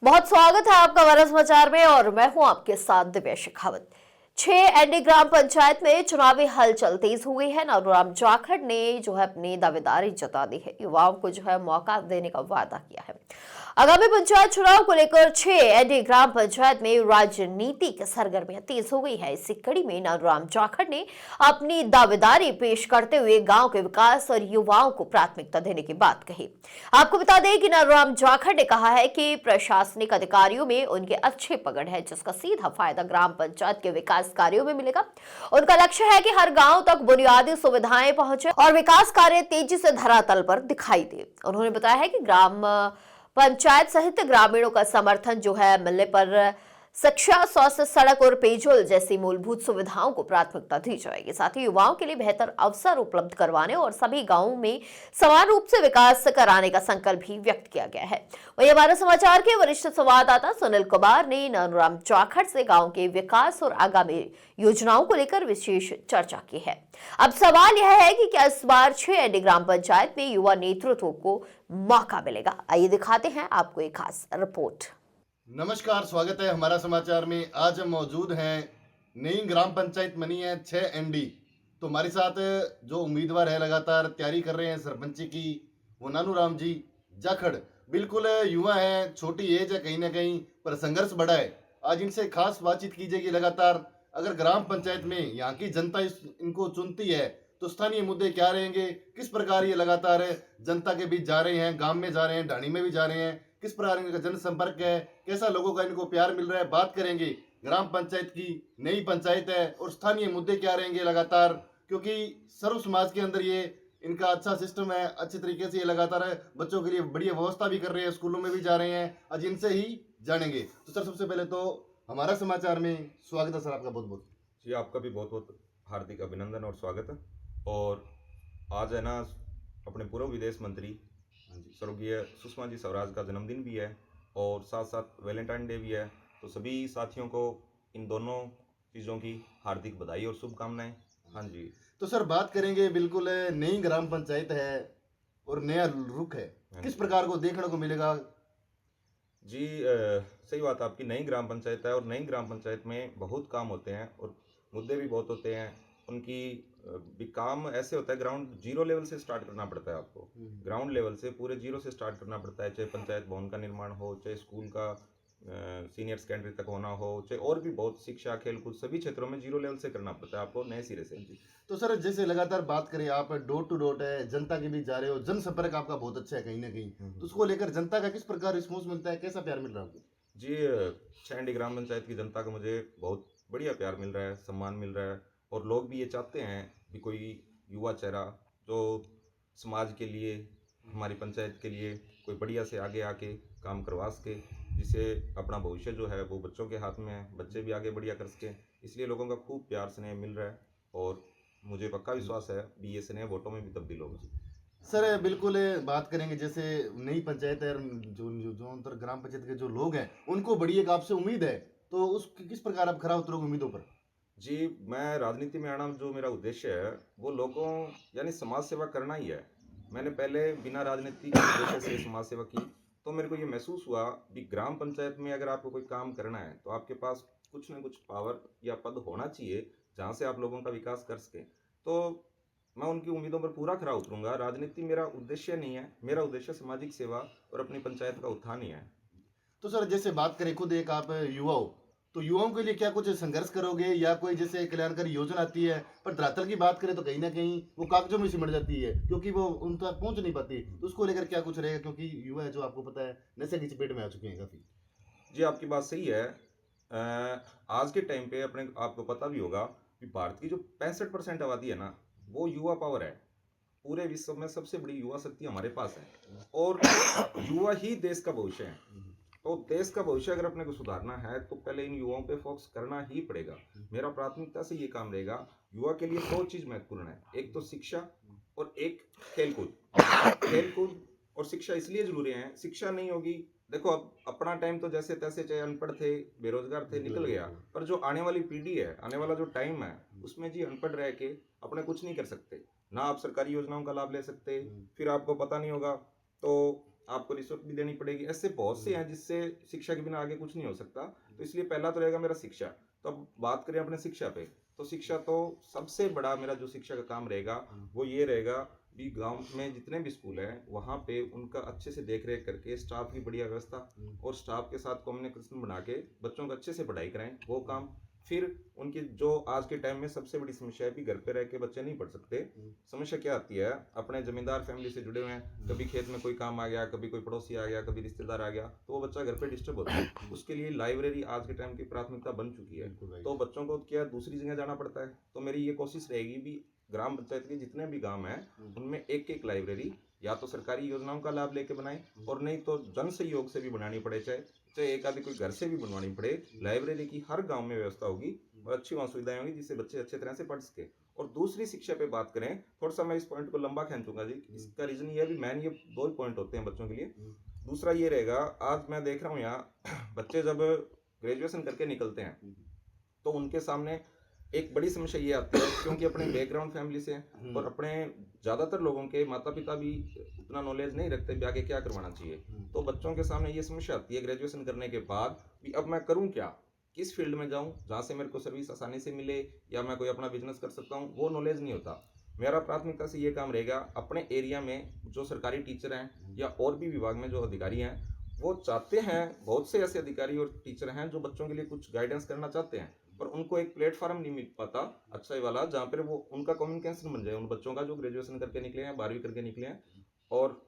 बहुत स्वागत है आपका वरस समाचार में और मैं हूं आपके साथ दिव्या शेखावत। 6 एनडी ग्राम पंचायत में चुनावी हलचल तेज हो गई है। नारूराम जाखड़ ने जो है अपनी दावेदारी जता दी है, युवाओं को जो है मौका देने का वादा किया है। आगामी पंचायत चुनाव को लेकर 6 एनडी ग्राम पंचायत में राजनीति की सरगर्मियां तेज हो गई है। इसी कड़ी में नारूराम जाखड़ ने अपनी दावेदारी पेश करते हुए गांव के विकास और युवाओं को प्राथमिकता देने की बात कही। आपको बता दें कि नारूराम जाखड़ ने कहा है कि प्रशासनिक अधिकारियों में उनके अच्छे पकड़ है, जिसका सीधा फायदा ग्राम पंचायत के विकास कार्यों में मिलेगा। उनका लक्ष्य है कि हर गांव तक बुनियादी सुविधाएं पहुंचे और विकास कार्य तेजी से धरातल पर दिखाई दे। उन्होंने बताया है कि ग्राम पंचायत सहित ग्रामीणों का समर्थन जो है मिलने पर शिक्षा, स्वास्थ्य, सड़क और पेयजल जैसी मूलभूत सुविधाओं को प्राथमिकता दी जाएगी। साथ ही युवाओं के लिए बेहतर अवसर उपलब्ध करवाने और सभी गांवों में समान रूप से विकास कराने का संकल्प भी व्यक्त किया गया है। वहीं हमारे समाचार के वरिष्ठ संवाददाता सुनील कुमार ने नारूराम जाखड़ से गांव के विकास और आगामी योजनाओं को लेकर विशेष चर्चा की है। अब सवाल यह है कि क्या इस बार 6 एनडी ग्राम पंचायत में युवा नेतृत्व को मौका मिलेगा। आइए दिखाते हैं आपको एक खास रिपोर्ट। नमस्कार, स्वागत है हमारा समाचार में। आज हम मौजूद हैं, नई ग्राम पंचायत बनी है 6 एनडी। तो हमारे साथ जो उम्मीदवार है लगातार तैयारी कर रहे हैं सरपंची की, वो नानूराम जी जाखड़। बिल्कुल युवा है, छोटी एज है कहीं ना कहीं, पर संघर्ष बड़ा है। आज इनसे खास बातचीत की जाएगी। लगातार अगर ग्राम पंचायत में यहाँ की जनता इनको चुनती है तो स्थानीय मुद्दे क्या रहेंगे, किस प्रकार ये लगातार जनता के बीच जा रहे हैं, गांव में जा रहे हैं, ढाणी में भी जा रहे हैं, किस प्रकार इनका जनसंपर्क है, कैसा लोगों का इनको प्यार मिल रहा है, बात करेंगे। ग्राम पंचायत की नई पंचायत है और स्थानीय मुद्दे क्या रहेंगे लगातार, क्योंकि सर्व समाज के अंदर ये इनका अच्छा सिस्टम है। अच्छे तरीके से ये लगातार बच्चों के लिए बढ़िया व्यवस्था भी कर रहे हैं, स्कूलों में भी जा रहे हैं। आज इनसे ही जानेंगे। तो सर, सबसे पहले तो हमारा समाचार में स्वागत है सर, आपका बहुत बहुत। जी, आपका भी बहुत बहुत हार्दिक अभिनंदन और स्वागत है। और आज है ना, अपने पूर्व विदेश मंत्री स्वर्गीय सुषमा जी स्वराज का जन्मदिन भी है और साथ साथ वैलेंटाइन डे भी है। तो सभी साथियों को इन दोनों चीज़ों की हार्दिक बधाई और शुभकामनाएं। हाँ जी। तो सर, बात करेंगे, बिल्कुल नई ग्राम पंचायत है और नया रुख है, किस प्रकार को देखने को मिलेगा? जी, सही बात, आपकी नई ग्राम पंचायत है और नई ग्राम पंचायत में बहुत काम होते हैं और मुद्दे भी बहुत होते हैं। उनकी भी काम ऐसे होता है, ग्राउंड जीरो लेवल से स्टार्ट करना पड़ता है आपको। ग्राउंड लेवल से पूरे जीरो से स्टार्ट करना पड़ता है, चाहे पंचायत भवन का निर्माण हो, चाहे स्कूल का सीनियर सेकेंडरी तक होना हो, चाहे और भी बहुत शिक्षा, खेलकूद, सभी क्षेत्रों में जीरो लेवल से करना पड़ता है आपको नए सिरे से। तो सर, जैसे लगातार बात करें, आप डोर टू डोर है, जनता के बीच जा रहे हो, जनसंपर्क आपका बहुत अच्छा है कहीं ना कहीं। तो उसको लेकर जनता का किस प्रकार रिस्पॉन्स मिलता है, कैसा प्यार मिल रहा है आपको? जी, 6 एनडी ग्राम पंचायत की जनता को मुझे बहुत बढ़िया प्यार मिल रहा है, सम्मान मिल रहा है और लोग भी ये चाहते हैं कि कोई युवा चेहरा जो समाज के लिए, हमारी पंचायत के लिए कोई बढ़िया से आगे आके काम करवा सके, जिसे अपना भविष्य जो है वो बच्चों के हाथ में है, बच्चे भी आगे बढ़िया कर सकें। इसलिए लोगों का खूब प्यार स्नेह मिल रहा है और मुझे पक्का विश्वास है भी ये स्नेह वोटों में भी तब्दील होगा। सर, बिल्कुल बात करेंगे, जैसे नई पंचायत है, जो जो जो अंतर ग्राम पंचायत के जो लोग हैं उनको बड़ी एक आपसे उम्मीद है, तो उस किस प्रकार आप खरा उतरोगे उम्मीदों पर? जी, मैं राजनीति में आना, जो मेरा उद्देश्य है वो लोगों यानी समाज सेवा करना ही है। मैंने पहले बिना राजनीति के उद्देश्य से समाज सेवा की, तो मेरे को ये महसूस हुआ कि ग्राम पंचायत में अगर आपको कोई काम करना है तो आपके पास कुछ न कुछ पावर या पद होना चाहिए जहाँ से आप लोगों का विकास कर सकें। तो मैं उनकी उम्मीदों पर पूरा खरा उतरूंगा। राजनीति मेरा उद्देश्य नहीं है, मेरा उद्देश्य सामाजिक सेवा और अपनी पंचायत का उत्थान ही है। तो सर, जैसे बात करें, खुद एक आप युवा हो, तो युवाओं के लिए क्या कुछ संघर्ष करोगे या कोई जैसे कल्याणकारी योजना आती है, पर धरातल की बात करें तो कहीं ना कहीं वो कागजों में सिमट जाती है, क्योंकि वो उन तक पहुंच नहीं पाती। तो उसको लेकर क्या कुछ रहेगा, क्योंकि युवा है जो आपको पता है नशे की चपेट में आ चुके हैं काफी। जी, आपकी बात सही है। आज के टाइम पे अपने आपको पता भी होगा कि भारत की जो 65% आबादी है ना, वो युवा पावर है। पूरे विश्व में सबसे बड़ी युवा शक्ति हमारे पास है और युवा ही देश का भविष्य है। तो देश का भविष्य अगर अपने को सुधारना है तो पहले इन युवाओं पे फोकस करना ही पड़ेगा। मेरा प्राथमिकता से ये काम रहेगा। युवा के लिए 2 चीज महत्वपूर्ण है, एक तो शिक्षा और एक खेलकूद। खेलकूद और शिक्षा इसलिए जरूरी है, शिक्षा नहीं होगी, देखो अब अपना टाइम तो जैसे तैसे, चाहे अनपढ़ थे, बेरोजगार थे, निकल गया, पर जो आने वाली पीढ़ी है, आने वाला जो टाइम है, उसमें जी अनपढ़ रह के अपने कुछ नहीं कर सकते ना। आप सरकारी योजनाओं का लाभ ले सकते, फिर आपको पता नहीं होगा। तो आपको रिश्वत भी देनी पड़ेगी। ऐसे बहुत से हैं जिससे शिक्षा के बिना आगे कुछ नहीं हो सकता। तो इसलिए पहला तो रहेगा मेरा शिक्षा। तो अब बात करें अपने शिक्षा पे, तो शिक्षा तो सबसे बड़ा मेरा जो शिक्षा का काम रहेगा वो ये रहेगा कि गांव में जितने भी स्कूल हैं वहाँ पे उनका अच्छे से देख रेख करके स्टाफ की बढ़िया व्यवस्था और स्टाफ के साथ कम्युनिकेशन बना के बच्चों को अच्छे से पढ़ाई कराएं, वो काम। फिर उनकी जो आज के टाइम में सबसे बड़ी समस्या है कि घर पे रह के बच्चे नहीं पढ़ सकते। समस्या क्या आती है, अपने जमींदार फैमिली से जुड़े हुए हैं, कभी खेत में कोई काम आ गया, कभी कोई पड़ोसी आ गया, कभी रिश्तेदार आ गया, तो वो बच्चा घर पे डिस्टर्ब होता है। उसके लिए लाइब्रेरी आज के टाइम की प्राथमिकता बन चुकी है। तो बच्चों को क्या दूसरी जगह जाना पड़ता है। तो मेरी ये कोशिश रहेगी भी ग्राम पंचायत के जितने भी गांव हैं उनमें एक एक लाइब्रेरी या तो सरकारी योजनाओं का लाभ लेके बनाएं और नहीं तो जन सहयोग से भी बनानी पड़े, चाहे चाहे एक आदि कोई घर से भी बनवानी पड़े। लाइब्रेरी की हर गांव में व्यवस्था होगी और अच्छी वहाँ सुविधाएं होंगी जिससे बच्चे अच्छे तरह से पढ़ सके। और दूसरी शिक्षा पे बात करें, थोड़ा सा मैं इस पॉइंट को लंबा खींचूंगा जी। इसका रीजन ये है भी मैन ये 2 पॉइंट होते हैं बच्चों के लिए। दूसरा ये रहेगा, आज मैं देख रहा हूँ यहाँ बच्चे जब ग्रेजुएशन करके निकलते हैं तो उनके सामने एक बड़ी समस्या ये आती है क्योंकि अपने बैकग्राउंड फैमिली से हैं और अपने ज़्यादातर लोगों के माता पिता भी उतना नॉलेज नहीं रखते भी आगे क्या करवाना चाहिए। तो बच्चों के सामने ये समस्या आती है ग्रेजुएशन करने के बाद भी अब मैं करूं क्या, किस फील्ड में जाऊं जहां से मेरे को सर्विस आसानी से मिले या मैं कोई अपना बिजनेस कर सकता हूं, वो नॉलेज नहीं होता। मेरा प्राथमिकता से ये काम रहेगा, अपने एरिया में जो सरकारी टीचर हैं या और भी विभाग में जो अधिकारी हैं वो चाहते हैं, बहुत से ऐसे अधिकारी और टीचर हैं जो बच्चों के लिए कुछ गाइडेंस करना चाहते हैं पर उनको एक प्लेटफॉर्म नहीं मिल पाता अच्छा वाला जहाँ पर वो उनका कम्युनिकेशन बन जाए उन बच्चों का जो ग्रेजुएशन करके निकले हैं, 12वीं करके निकले हैं। और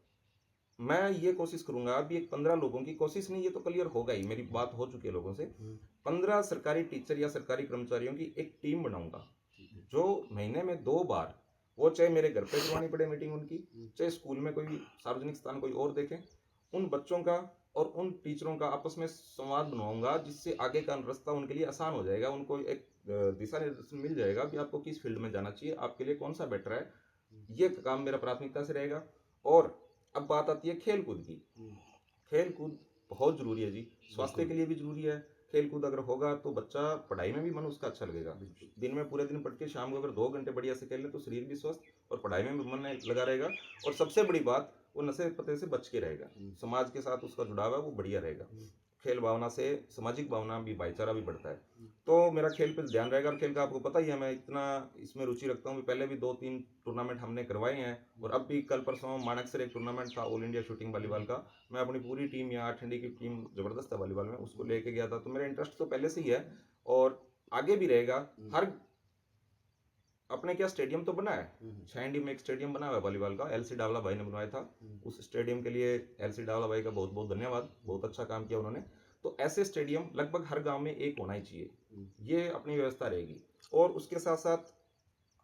मैं ये कोशिश करूंगा, अभी एक 15 लोगों की कोशिश नहीं, ये तो क्लियर होगा ही, मेरी बात हो चुकी है लोगों से। 15 सरकारी टीचर या सरकारी कर्मचारियों की एक टीम बनाऊंगा जो महीने में 2 बार, वो चाहे मेरे घर पे करवानी पड़े मीटिंग उनकी, चाहे स्कूल में कोई सार्वजनिक स्थान कोई और देखें, उन बच्चों का और उन टीचरों का आपस में संवाद बनवाऊंगा जिससे आगे का रास्ता उनके लिए आसान हो जाएगा। उनको एक दिशा निर्देशन मिल जाएगा कि आपको किस फील्ड में जाना चाहिए, आपके लिए कौन सा बेटर है। ये काम मेरा प्राथमिकता से रहेगा। और अब बात आती है खेल कूद की। खेल कूद बहुत जरूरी है जी, स्वास्थ्य के लिए भी जरूरी है। खेल कूद अगर होगा तो बच्चा पढ़ाई में भी मन उसका अच्छा लगेगा। दिन में पूरे दिन पढ़ के शाम को अगर 2 घंटे बढ़िया से खेल ले तो शरीर भी स्वस्थ और पढ़ाई में भी मन लगा रहेगा। और सबसे बड़ी बात, वो नशे पते से बच के रहेगा, समाज के साथ उसका जुड़ाव है वो बढ़िया रहेगा। खेल भावना से सामाजिक भावना भी, भाईचारा भी बढ़ता है। तो मेरा खेल पे ध्यान रहेगा। और खेल का आपको पता ही है मैं इतना इसमें रुचि रखता हूँ। पहले भी 2-3 टूर्नामेंट हमने करवाए हैं और अब भी कल परसों मानेकसर एक टूर्नामेंट था ऑल इंडिया शूटिंग वॉलीबॉल का, मैं अपनी पूरी टीम यहाँ ठंडी की टीम जबरदस्त है वॉलीबॉल में, उसको लेके गया था। तो मेरा इंटरेस्ट तो पहले से ही है और आगे भी रहेगा। हर अपने क्या स्टेडियम तो बना है, छांडी में एक स्टेडियम बना हुआ है वॉलीबॉल का, एलसी डावला भाई ने बनवाया था। उस स्टेडियम के लिए एलसी डावला भाई का बहुत बहुत धन्यवाद, बहुत अच्छा काम किया उन्होंने। तो ऐसे स्टेडियम लगभग हर गांव में एक होना ही चाहिए, ये अपनी व्यवस्था रहेगी। और उसके साथ साथ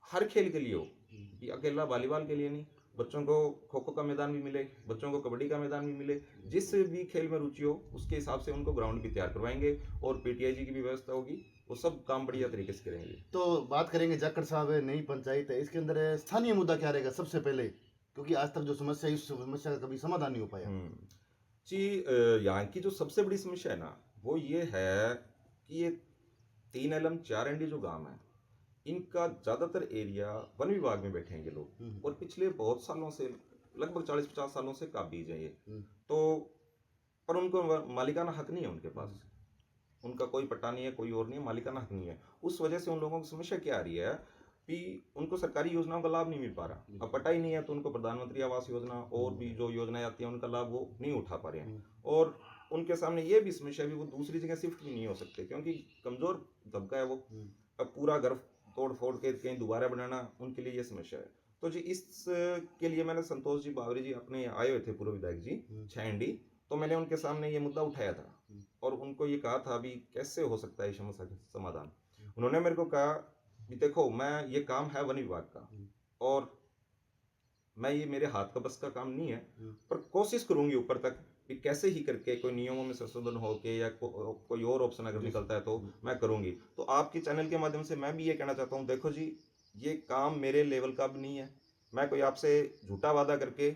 हर खेल के लिए हो, कि अकेला वॉलीबॉल के लिए नहीं, बच्चों को खो खो का मैदान भी मिले, बच्चों को कबड्डी का मैदान भी मिले, जिस भी खेल में रुचि हो उसके हिसाब से उनको ग्राउंड भी तैयार करवाएंगे और पीटीआई जी की भी व्यवस्था होगी, वो सब काम बढ़िया तरीके से करेंगे। तो बात करेंगे जाखड़ साहब, नई पंचायत है, इसके अंदर स्थानीय मुद्दा क्या रहेगा सबसे पहले, क्योंकि आज तक जो समस्या है, इस समस्या का कभी समाधान नहीं हो पाया। जी, यहाँ की जो सबसे बड़ी समस्या है ना वो ये है कि ये 3 एलम 4 एनडी जो गांव है इनका ज्यादातर एरिया वन विभाग में बैठे हैं ये लोग और पिछले बहुत सालों से, लगभग 40-50 सालों से काबिज है ये। तो पर उनको मालिकाना हक नहीं है उनके पास, उनका कोई पट्टा नहीं है, कोई और नहीं है, मालिकाना हक नहीं है। उस वजह से उन लोगों की समस्या क्या आ रही है कि उनको सरकारी योजनाओं का लाभ नहीं मिल पा रहा। अब पट्टा ही नहीं है तो उनको प्रधानमंत्री आवास योजना और भी जो योजनाएं आती हैं उनका लाभ वो नहीं उठा पा रहे हैं। और उनके सामने ये भी समस्या भी, वो दूसरी जगह शिफ्ट भी नहीं हो सकते क्योंकि कमजोर तबका है वो। अब पूरा घर तोड़ फोड़ के कहीं दोबारा बनाना उनके लिए ये समस्या है। तो जी इस के लिए मैंने संतोष जी बावरी जी अपने आए हुए थे, पूर्व विधायक जी छांडी, तो मैंने उनके सामने ये मुद्दा उठाया था और उनको ये कहा था भी कैसे हो सकता है इस समस्या का समाधान। उन्होंने मेरे को कहा कि देखो मैं, ये काम है वन विभाग का और मैं, ये मेरे हाथ का बस का काम नहीं है, पर कोशिश करूंगी ऊपर तक कि कैसे ही करके कोई नियमों में संशोधन हो के या कोई और ऑप्शन अगर निकलता है तो मैं करूंगी। तो आपके चैनल के माध्यम से मैं भी ये कहना चाहता हूँ, देखो जी ये काम मेरे लेवल का भी नहीं है, मैं कोई आपसे झूठा वादा करके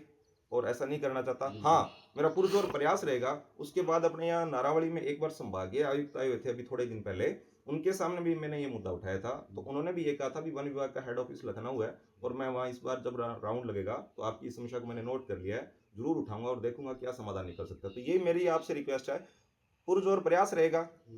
और ऐसा नहीं करना चाहता। हाँ, मेरा पुरजोर प्रयास रहेगा। उसके बाद अपने यहाँ नारावली में एक बार संभागीय आयुक्त आए हुए थे अभी थोड़े दिन पहले, उनके सामने भी मैंने ये मुद्दा उठाया था, तो उन्होंने भी ये कहा था भी वन विभाग का हेड ऑफिस लखनऊ है और मैं वहाँ इस बार जब राउंड लगेगा तो आपकी इस समस्या को मैंने नोट कर लिया है, जरूर उठाऊंगा और देखूंगा क्या समाधान निकल सकता है। तो ये मेरी आपसे रिक्वेस्ट है, पुरजोर प्रयास रहेगा